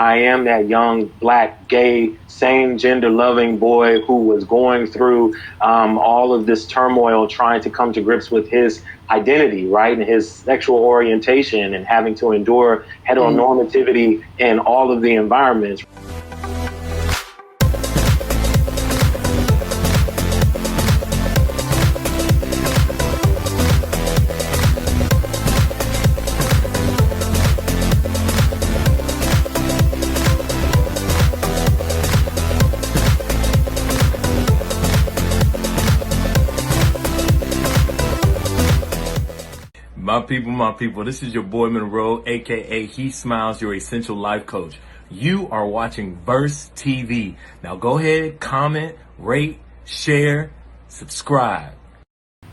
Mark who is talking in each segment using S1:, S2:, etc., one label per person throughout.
S1: I am that young, black, gay, same gender loving boy who was going through all of this turmoil, trying to come to grips with his identity, right? And his sexual orientation, and having to endure heteronormativity in all of the environments.
S2: My people, this is your boy Monroe, aka He Smiles, your essential life coach. You are watching Verse TV. Now go ahead, comment, rate, share, subscribe.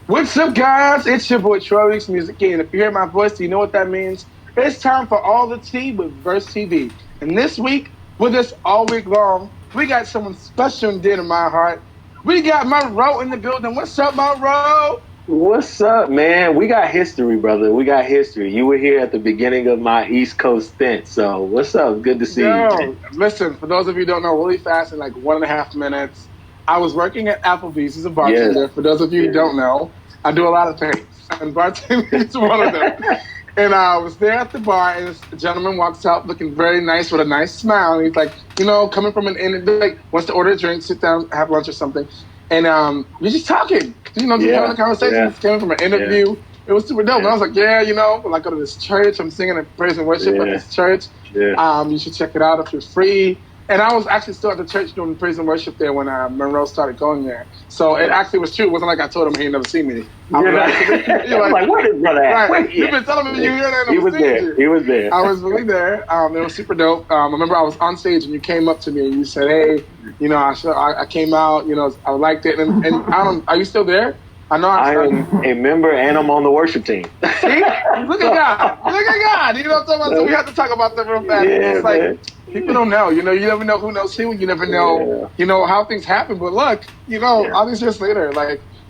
S3: What's up, guys? It's your boy Troy Music King, and if you hear my voice, you know what that means. It's time for all the tea with Verse TV. And this week, with us all week long, we got someone special and dear to my heart. We got Monroe in the building. What's up, Monroe?
S1: What's up, man? We got history, brother. We got history. You were here at the beginning of my East Coast stint, so what's up? Good to see you.
S3: Listen, for those of you who don't know, really fast, in like 1.5 minutes, I was working at Applebee's as a bartender. Yeah. For those of you who don't know, I do a lot of things, and bartending is one of them. And I was there at the bar, and this gentleman walks out looking very nice with a nice smile. And he's like, coming from an inn, like, wants to order a drink, sit down, have lunch or something. And we're just talking, just having a conversation. It's coming from an interview. Yeah. It was super dope. And I was like, when I go to this church, I'm singing and praise and worship at this church. Yeah. You should check it out if you're free. And I was actually still at the church doing praise and worship there when Monroe started going there. So it actually was true. It wasn't like I told him he'd never seen me.
S1: You're like, where did brother at?
S3: Right. You've been telling me you here and
S1: he was there. He was there.
S3: I was really there. It was super dope. I remember I was on stage and you came up to me and you said, hey, I came out, I liked it. And are you still there? I know
S1: I am a member and I'm on the worship team.
S3: See? Look at God. Look at God. You know what I'm talking about? So we have to talk about that real fast.
S1: Yeah,
S3: it's like, people don't know. You never know who knows who. You never know, how things happen. But look, all these years later,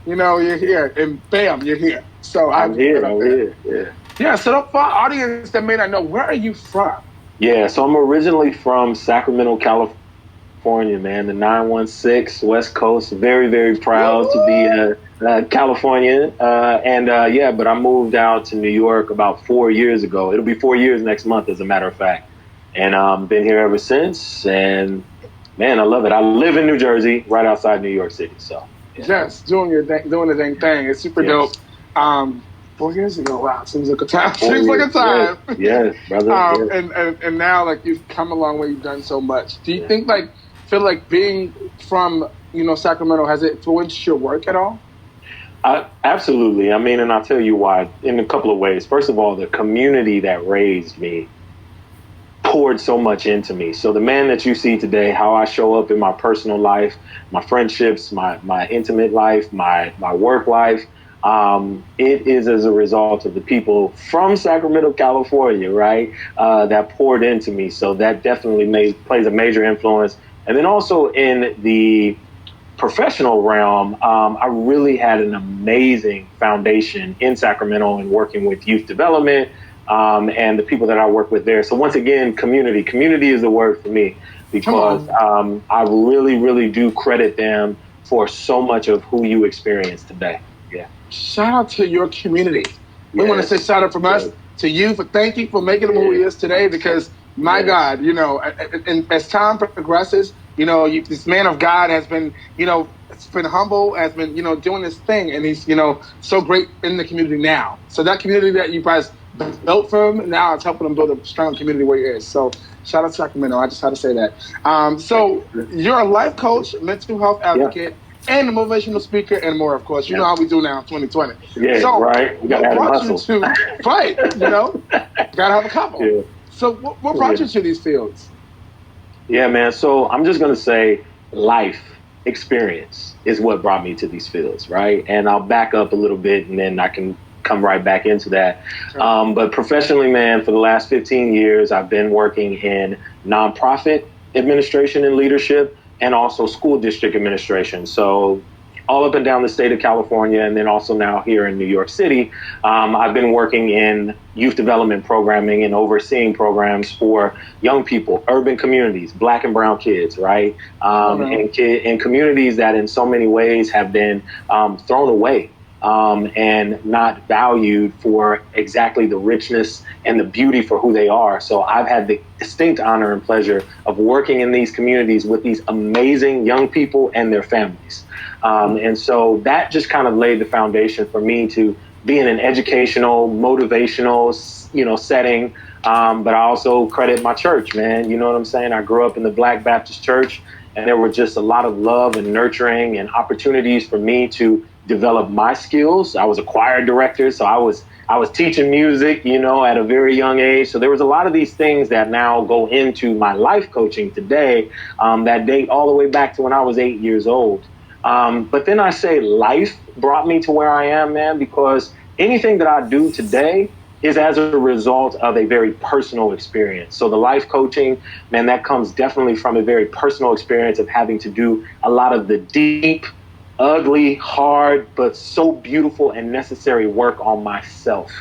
S3: you're here. And bam, you're here. So
S1: I'm here. Yeah.
S3: Yeah, so for our audience that may not know, where are you from?
S1: Yeah, so I'm originally from Sacramento, California, man. The 916 West Coast. Very, very proud to be Californian. But I moved out to New York about 4 years ago. It'll be 4 years next month, as a matter of fact. And been here ever since. And man, I love it. I live in New Jersey, right outside New York City. So
S3: yes, doing the dang thing. It's super dope. 4 years ago, wow, seems like a time. Seems like a time.
S1: Yes, brother.
S3: And now, you've come a long way. You've done so much. Do you think, feel like being from, Sacramento, has it influenced your work at all?
S1: Absolutely. I mean, and I'll tell you why in a couple of ways. First of all, the community that raised me poured so much into me. So the man that you see today, how I show up in my personal life, my friendships, my intimate life, my work life, it is as a result of the people from Sacramento, California, right, that poured into me. So that definitely plays a major influence. And then also in the professional realm, I really had an amazing foundation in Sacramento and working with youth development and the people that I work with there. So once again, community. Community is the word for me because I really, really do credit them for so much of who you experience today. Yeah.
S3: Shout out to your community. We want to say shout out from us to you thank you for making him who he is today because my God, and as time progresses, this man of God has been, it's been humble, has been, doing this thing, and he's, so great in the community now. So that community that you guys built from, now it's helping him build a strong community where he is. So shout out to Sacramento. I just had to say that. So you're a life coach, mental health advocate, and a motivational speaker, and more, of course. You know how we do now in 2020.
S1: Yeah,
S3: so
S1: right. You gotta have a hustle.
S3: Right, gotta have a couple. Yeah. So what brought you to these fields?
S1: Yeah, man. So I'm just going to say life experience is what brought me to these fields, right? And I'll back up a little bit and then I can come right back into that. Sure. But professionally, man, for the last 15 years, I've been working in nonprofit administration and leadership and also school district administration. So all up and down the state of California, and then also now here in New York City. I've been working in youth development programming and overseeing programs for young people, urban communities, Black and brown kids, right? And communities that in so many ways have been thrown away and not valued for exactly the richness and the beauty for who they are. So I've had the distinct honor and pleasure of working in these communities with these amazing young people and their families. And so that just kind of laid the foundation for me to be in an educational, motivational, setting. But I also credit my church, man. You know what I'm saying? I grew up in the Black Baptist church, and there were just a lot of love and nurturing and opportunities for me to develop my skills. I was a choir director, so I was teaching music, at a very young age. So there was a lot of these things that now go into my life coaching today that date all the way back to when I was 8 years old. But then I say life brought me to where I am, man, because anything that I do today is as a result of a very personal experience. So the life coaching, man, that comes definitely from a very personal experience of having to do a lot of the deep, ugly, hard, but so beautiful and necessary work on myself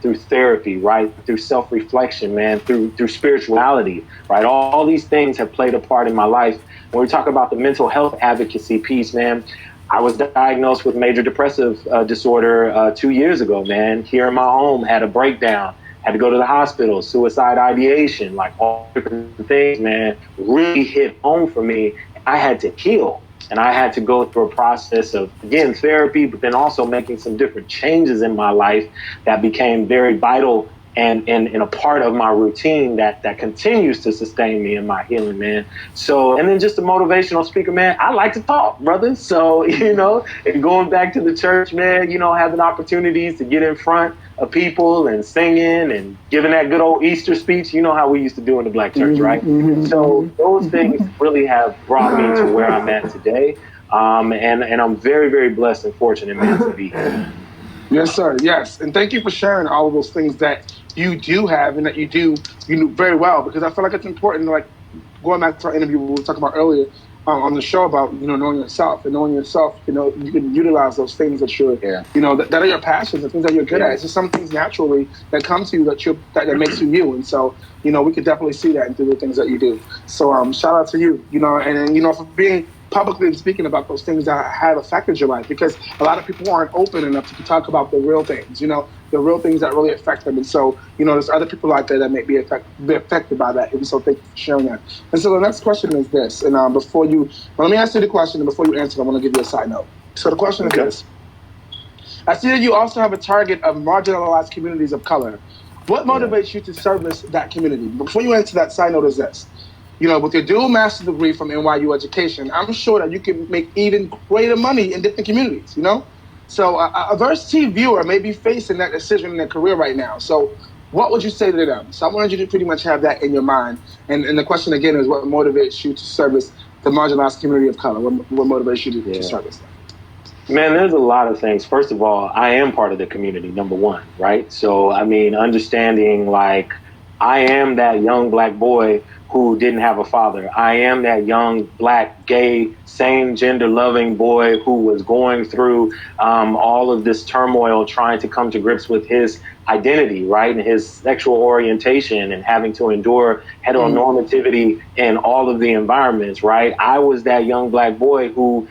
S1: through therapy, right? Through self-reflection, man, through spirituality, right? All these things have played a part in my life. When we talk about the mental health advocacy piece, man, I was diagnosed with major depressive disorder 2 years ago, man. Here in my home, had a breakdown, had to go to the hospital, suicide ideation, like all different things, man, really hit home for me. I had to heal. And I had to go through a process of, again, therapy, but then also making some different changes in my life that became very vital and a part of my routine that continues to sustain me in my healing, man. So, and then just a motivational speaker, man, I like to talk, brother. So, and going back to the church, man, having opportunities to get in front of people and singing and giving that good old Easter speech, how we used to do in the Black church, right? So those things really have brought me to where I'm at today. And I'm very, very blessed and fortunate, man, to be here.
S3: Yes, sir. Yes. And thank you for sharing all of those things that you do have and that you do very well, because I feel like it's important, like going back to our interview we were talking about earlier on the show about, knowing yourself, and knowing yourself, you can utilize those things that you're, that are your passions, the things that you're good at. It's just some things naturally that come to you that makes you you. And so, we could definitely see that through the things that you do. So shout out to you, and for being publicly speaking about those things that have affected your life, because a lot of people aren't open enough to talk about the real things, the real things that really affect them. And so, there's other people out there that may be affected by that. And so thank you for sharing that. And so the next question is this. And let me ask you the question. And before you answer, I want to give you a side note. So the question is this. I see that you also have a target of marginalized communities of color. What motivates you to service that community? Before you answer that, side note is this. With your dual master's degree from NYU Education, I'm sure that you can make even greater money in different communities, So a varsity viewer may be facing that decision in their career right now. So what would you say to them? So I wanted you to pretty much have that in your mind. And the question again is, what motivates you to service the marginalized community of color? What motivates you to service them?
S1: Man, there's a lot of things. First of all, I am part of the community, number one, right? So, understanding like I am that young Black boy who didn't have a father. I am that young Black, gay, same gender loving boy who was going through all of this turmoil, trying to come to grips with his identity, right? And his sexual orientation, and having to endure heteronormativity in all of the environments, right? I was that young Black boy who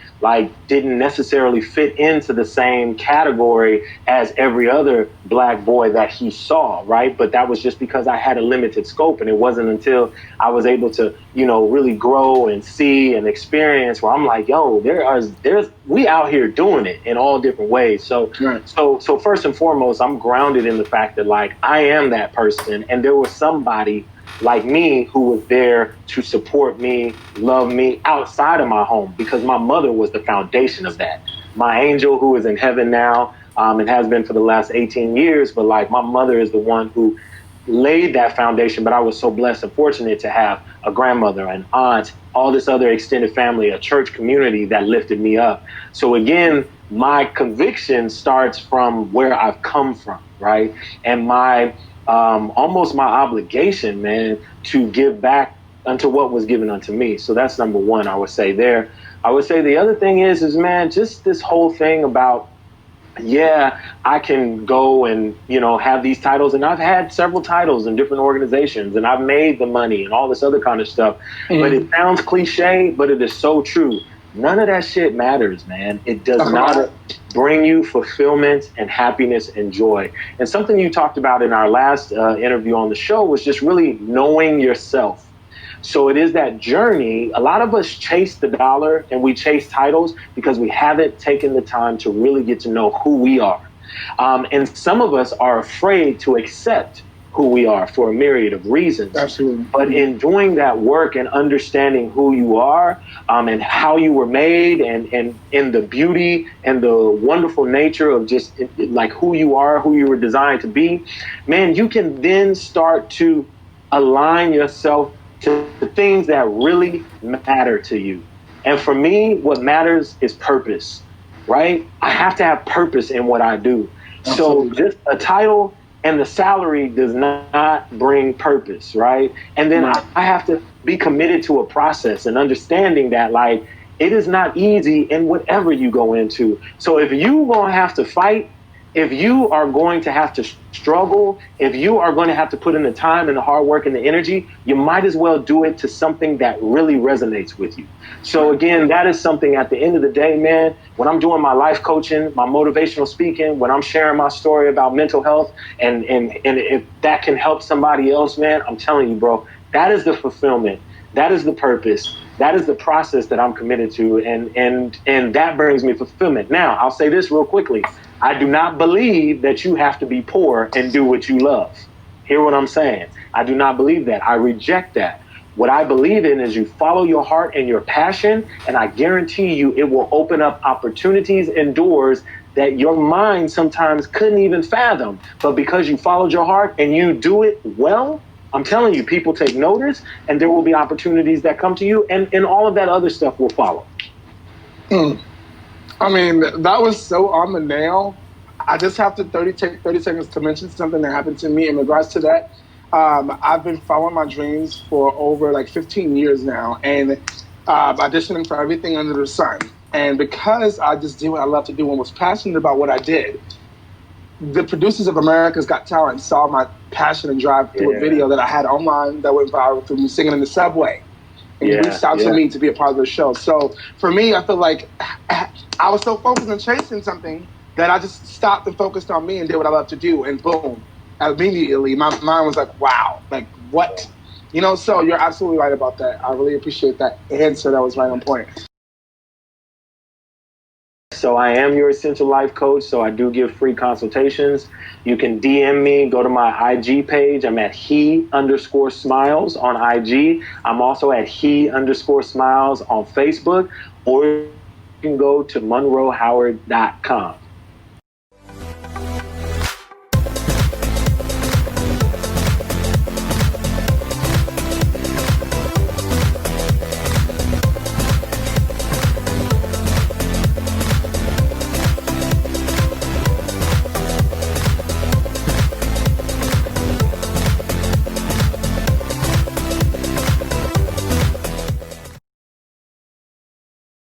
S1: didn't necessarily fit into the same category as every other Black boy that he saw, right? But that was just because I had a limited scope. And it wasn't until I was able to, really grow and see and experience where I'm like, yo, we out here doing it in all different ways. So first and foremost, I'm grounded in the fact that I am that person, and there was somebody like me who was there to support me, love me outside of my home, because my mother was the foundation of that. My angel, who is in heaven now, and has been for the last 18 years, but my mother is the one who laid that foundation. But I was so blessed and fortunate to have a grandmother, an aunt, all this other extended family, a church community that lifted me up. So again, my conviction starts from where I've come from, right? And my almost my obligation, man, to give back unto what was given unto me. So that's number one, I would say there. I would say the other thing is man, just this whole thing about, yeah, I can go and, have these titles, and I've had several titles in different organizations, and I've made the money and all this other kind of stuff. But it sounds cliche, but it is so true. None of that shit matters, man. It does not bring you fulfillment and happiness and joy. And something you talked about in our last interview on the show was just really knowing yourself. So it is that journey. A lot of us chase the dollar and we chase titles because we haven't taken the time to really get to know who we are. And some of us are afraid to accept who we are for a myriad of reasons.
S3: Absolutely.
S1: But in doing that work and understanding who you are, and how you were made, and in the beauty and the wonderful nature of just like who you are, who you were designed to be, man, you can then start to align yourself to the things that really matter to you. And for me, what matters is purpose, right? I have to have purpose in what I do. Absolutely. So just a title and the salary does not bring purpose, right? And then I have to be committed to a process and understanding that, like, it is not easy in whatever you go into. So if you gonna have to fight, if you are going to have to struggle, if you are going to have to put in the time and the hard work and the energy, you might as well do it to something that really resonates with you. So again, that is something at the end of the day, man, when I'm doing my life coaching, my motivational speaking, when I'm sharing my story about mental health, and if that can help somebody else, man, I'm telling you, bro, that is the fulfillment. That is the purpose. That is the process that I'm committed to. And that brings me fulfillment. Now, I'll say this real quickly. I do not believe that you have to be poor and do what you love. Hear what I'm saying? I do not believe that. I reject that. What I believe in is you follow your heart and your passion, and I guarantee you it will open up opportunities and doors that your mind sometimes couldn't even fathom. But because you followed your heart and you do it well, I'm telling you, people take notice, and there will be opportunities that come to you, and all of that other stuff will follow.
S3: I mean, that was so on the nail. I just have to take 30 seconds to mention something that happened to me in regards to that. I've been following my dreams for over like 15 years now, and auditioning for everything under the sun. And because I just did what I love to do and was passionate about what I did, the producers of America's Got Talent saw my passion and drive through a video that I had online that went viral through me singing in the subway. And he reached out to me to be a part of the show. So for me, I feel like I was so focused on chasing something that I just stopped and focused on me and did what I love to do. And boom, immediately my mind was like, wow, like what? So you're absolutely right about that. I really appreciate that answer. That was right on point.
S1: So I am your essential life coach. So I do give free consultations. You can DM me, go to my IG page. I'm at he_smiles on IG. I'm also at he_smiles on Facebook, or you can go to monroehoward.com.